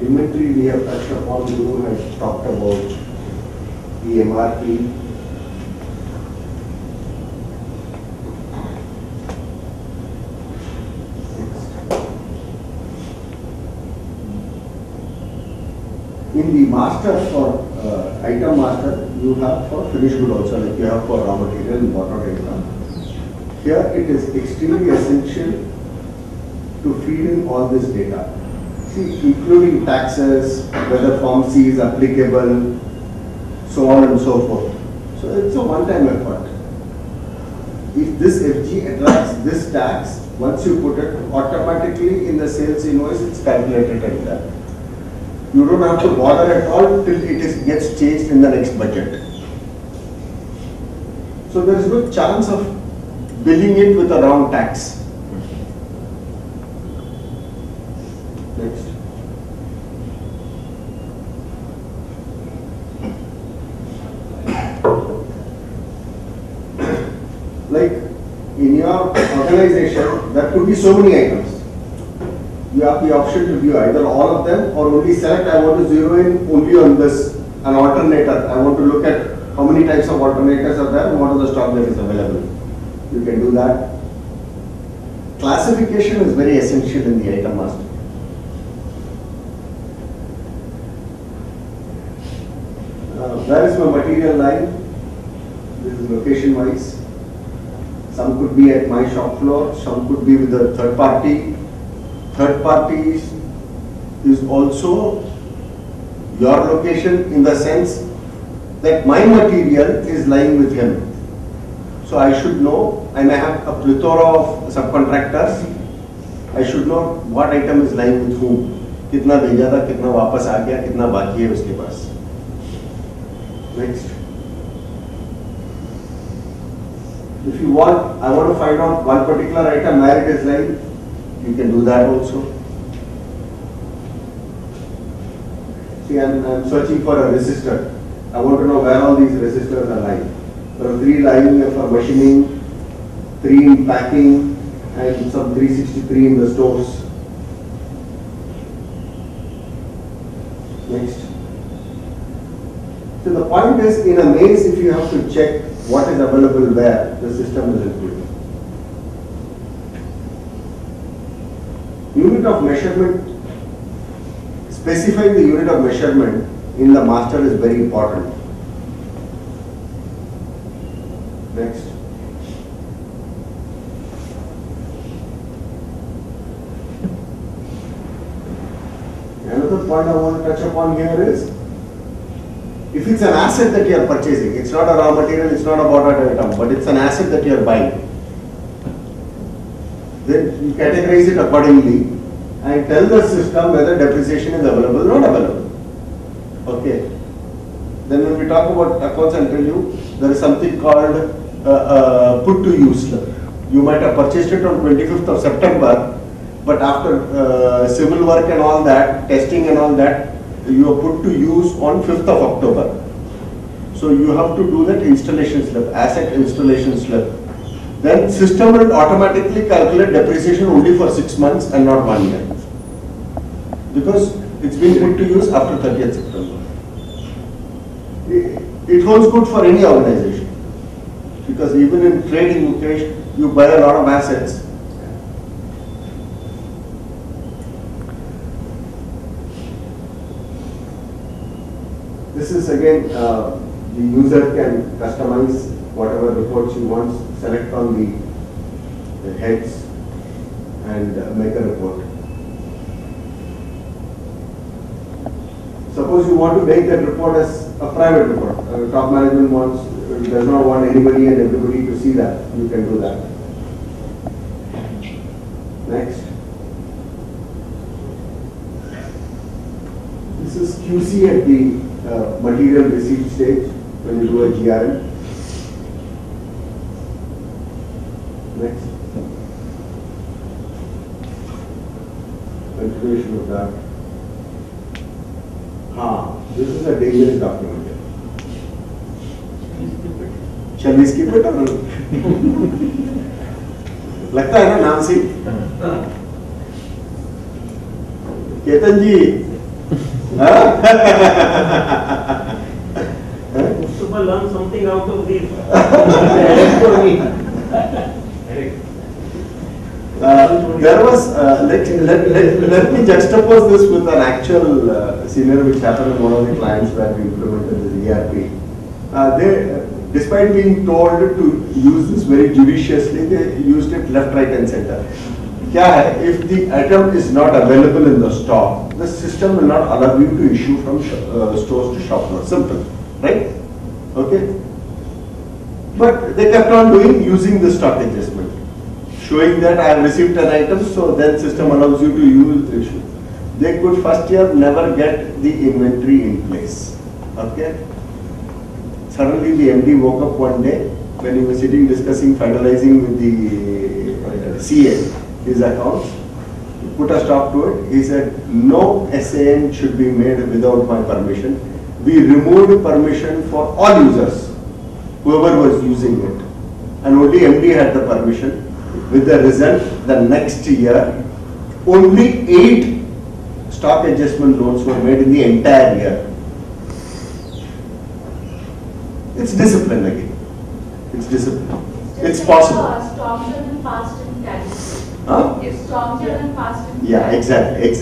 Inventory we have touched upon, Guru has talked about the MRP. In the master for item master, you have for finished good also, like you have for raw material and water income. Here it is extremely essential to feed in all this data. See, including taxes, whether Form C is applicable, so on and so forth. So it's a one-time effort. If this FG attracts this tax, once you put it, automatically in the sales invoice, it's calculated like that. You don't have to bother at all till gets changed in the next budget. So there is no chance of billing it with a wrong tax. Next. Like in your organization, there could be so many items. You have the option to view either all of them or only select, I want to zero in only on this, an alternator. I want to look at how many types of alternators are there and what are the stock that is available. You can do that. Classification is very essential in the item master. Where is my material line? This is location wise. Some could be at my shop floor, some could be with a third party. Third party is also your location in the sense that my material is lying with him. So I should know, and I have a plethora of subcontractors. I should know what item is lying with whom. कितना भेजा था, कितना वापस आ गया, कितना बाकी है उसके पास. Next. If you want, I want to find out one particular item where it is lying. You can do that also. See, I'm searching for a resistor. I want to know where all these resistors are lying. There are 3 lying for machining, 3 in packing, and some 363 in the stores. Next. So the point is, in a maze, if you have to check what is available where, the system will help you. Unit of measurement, specifying the unit of measurement in the master is very important. Next. Another point I want to touch upon here is, if it's an asset that you are purchasing, it's not a raw material, it's not a bought item, but it's an asset that you are buying. Then you categorize it accordingly and tell the system whether depreciation is available or not available. Okay. Then when we talk about accounts, I'll tell you there is something called put to use. You might have purchased it on 25th of September, but after civil work and all that, testing and all that, you are put to use on 5th of October. So you have to do that installation slip, asset installation slip. Then system will automatically calculate depreciation only for 6 months and not 1 year. Because it's been put to use after 30th September. It holds good for any organization. Because even in trading, Mukesh, you buy a lot of assets. This is again, the user can customize whatever reports you want, select on the heads and make a report. Suppose you want to make that report as a private report. Top management does not want anybody and everybody to see that. You can do that. Next. This is QC at the material receipt stage when you do a GRM. Next. Continuation of that. This is a dangerous document. Shall we skip it or not? लगता है ना नाम से केतन जी Mustafa learn something out of this. There was, let me juxtapose this with an actual scenario which happened in one of the clients where we implemented this ERP. Despite being told to use this very judiciously, they used it left, right and center. क्या है, if the item is not available in the stock, the system will not allow you to issue from stores to shop floor. Simple, right? Okay. But they kept on using the stock adjustment, showing that I have received an item, so then system allows you to use issue. They could first year never get the inventory in place. Okay. Suddenly the MD woke up one day when he was sitting discussing, finalizing with the CA his accounts. He put a stop to it. He said, no SAN should be made without my permission. We removed permission for all users, whoever was using it. And only MD had the permission. With the result, the next year, only 8 stock adjustment loans were made in the entire year. It's discipline again. It's discipline. It's possible. Strong and fast and carry. Huh? It's stronger and fast and Yeah, exactly.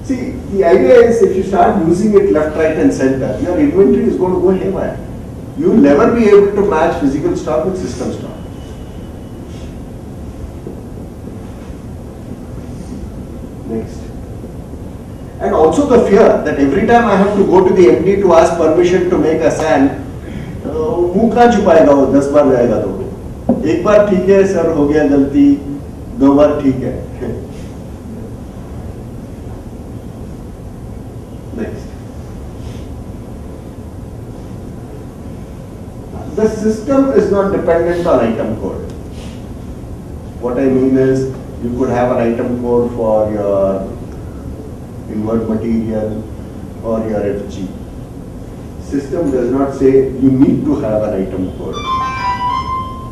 See, the idea is if you start using it left, right and center, your inventory is going to go haywire. You will never be able to match physical stock with system stock. Next. And also the fear that every time I have to go to the MD to ask permission to make a SAN, मुंह कहाँ छुपाएगा वो, 10 बार जाएगा तो एक बार ठीक है sir हो गया गलती, 2 बार ठीक है. Next. The system is not dependent on item code. What I mean is you could have an item code for your invert material or your FG. System does not say you need to have an item code.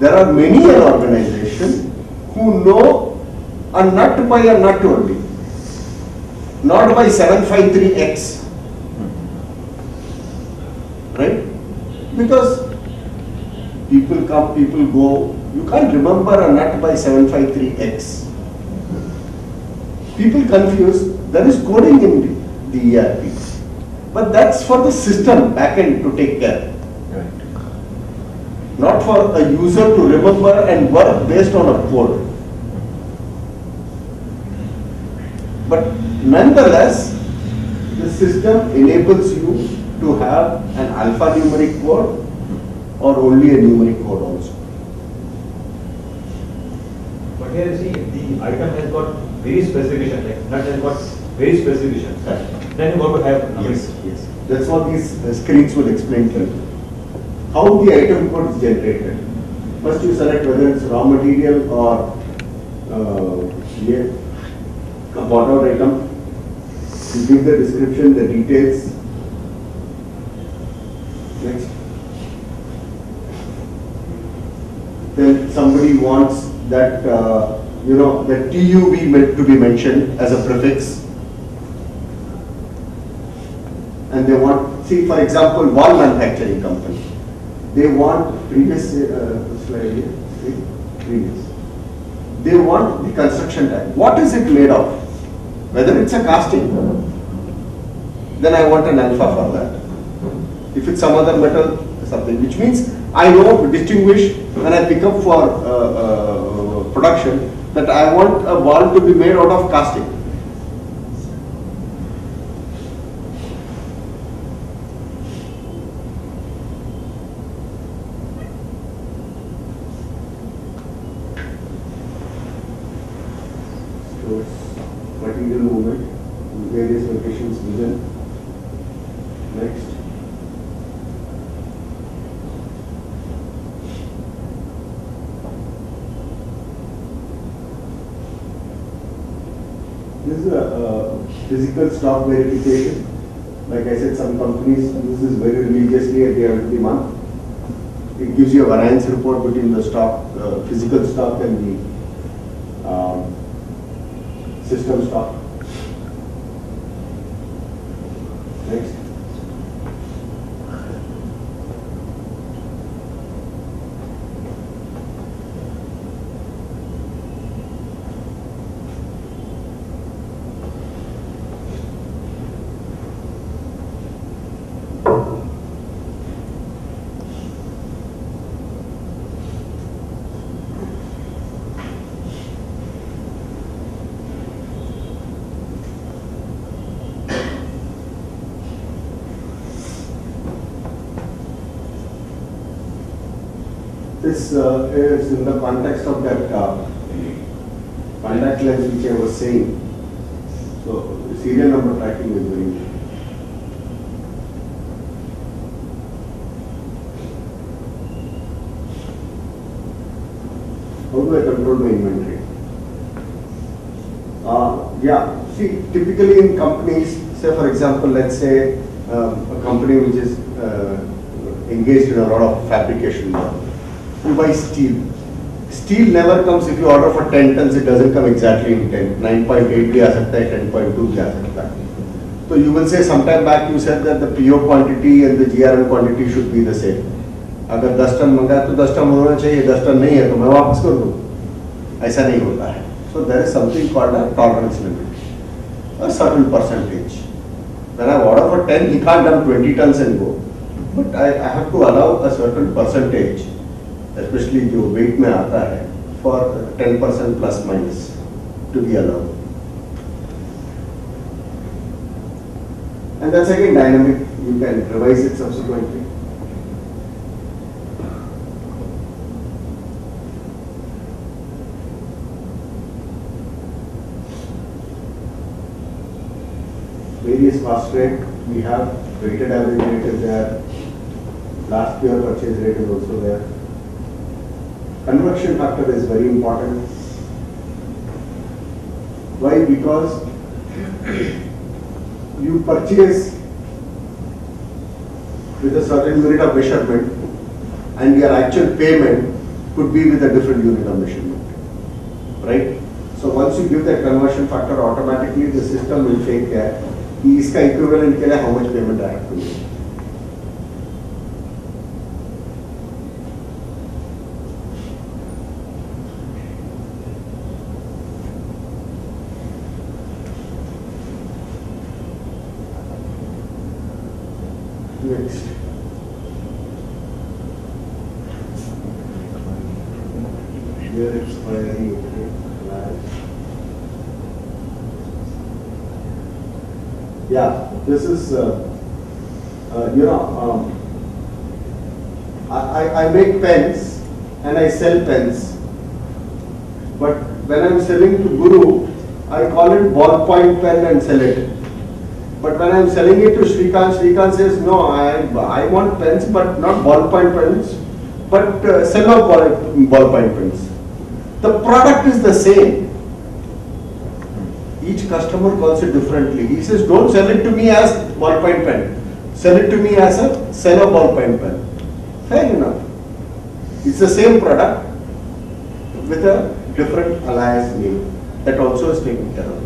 There are many an organization who know a nut by a nut only, not by 753X, right? Because people come, people go. You can't remember a nut by 753X. People confuse. There is coding in the ERP, but that's for the system backend to take care. Not for a user to remember and work based on a code. But nonetheless, the system enables you to have an alphanumeric code or only a numeric code also. But here you see, the item has got various specifications, like nut has got various specifications. Then you want to have numbers. Yes. That's what these screens will explain to you. How the item code is generated. First you select whether it's raw material or a bought out item. You give the description, the details. Next. Then somebody wants that the TUV meant to be mentioned as a prefix. And they want, see for example, wall manufacturing company. They want previous slide here, see, previous. They want the construction type. What is it made of? Whether it's a casting, then I want an alpha for that. If it's some other metal, something, which means I know to distinguish when I pick up for production that I want a wall to be made out of casting. Material movement in various locations within. Next. This is a physical stock verification. Like I said, some companies use this very religiously at the end of the month. It gives you a variance report between the stock, physical stock and the system stock. This is in the context of that contact lens which I was saying. So serial number tracking is very important. How do I control my inventory? Yeah, see, typically in companies, say for example, let's say a company which is engaged in a lot of fabrication work, you buy steel. Steel never comes, if you order for 10 tons, it doesn't come exactly in 10. 9.8 bhi aa sakta hai, 10.2 bhi aa sakta hai. So you will say, sometime back you said that the PO quantity and the GRM quantity should be the same. अगर 10 ton मंगाया तो 10 ton होना चाहिए, 10 ton नहीं है तो मैं वापस कर दूँ. ऐसा नहीं होता है. So there is something called a tolerance limit, a certain percentage. When I order for 10, he can't dump 20 tons and go. But I have to allow a certain percentage, especially जो weight में आता है, for 10% plus minus to be allowed. And that's again dynamic. You can revise it subsequently. Various cost rate, we have weighted average rate is there, last year purchase rate is also there. Conversion factor is very important. Why? Because you purchase with a certain unit of measurement and your actual payment could be with a different unit of measurement, right? So once you give that conversion factor, automatically the system will take care कि इसका equivalent के लिए how much payment I have to make. Next. Here expiry, okay. Yeah, this is, I make pens and I sell pens. But when I'm selling to Guru, I call it ballpoint pen and sell it. But when I'm selling it to Shrikant, Shrikant says, no, I want pens, but not ballpoint pens, but silver ballpoint pens. The product is the same. Each customer calls it differently. He says, don't sell it to me as ballpoint pen. Sell it to me as a cello ballpoint pen. Fair enough. It's the same product with a different alias name. That also is taken care of.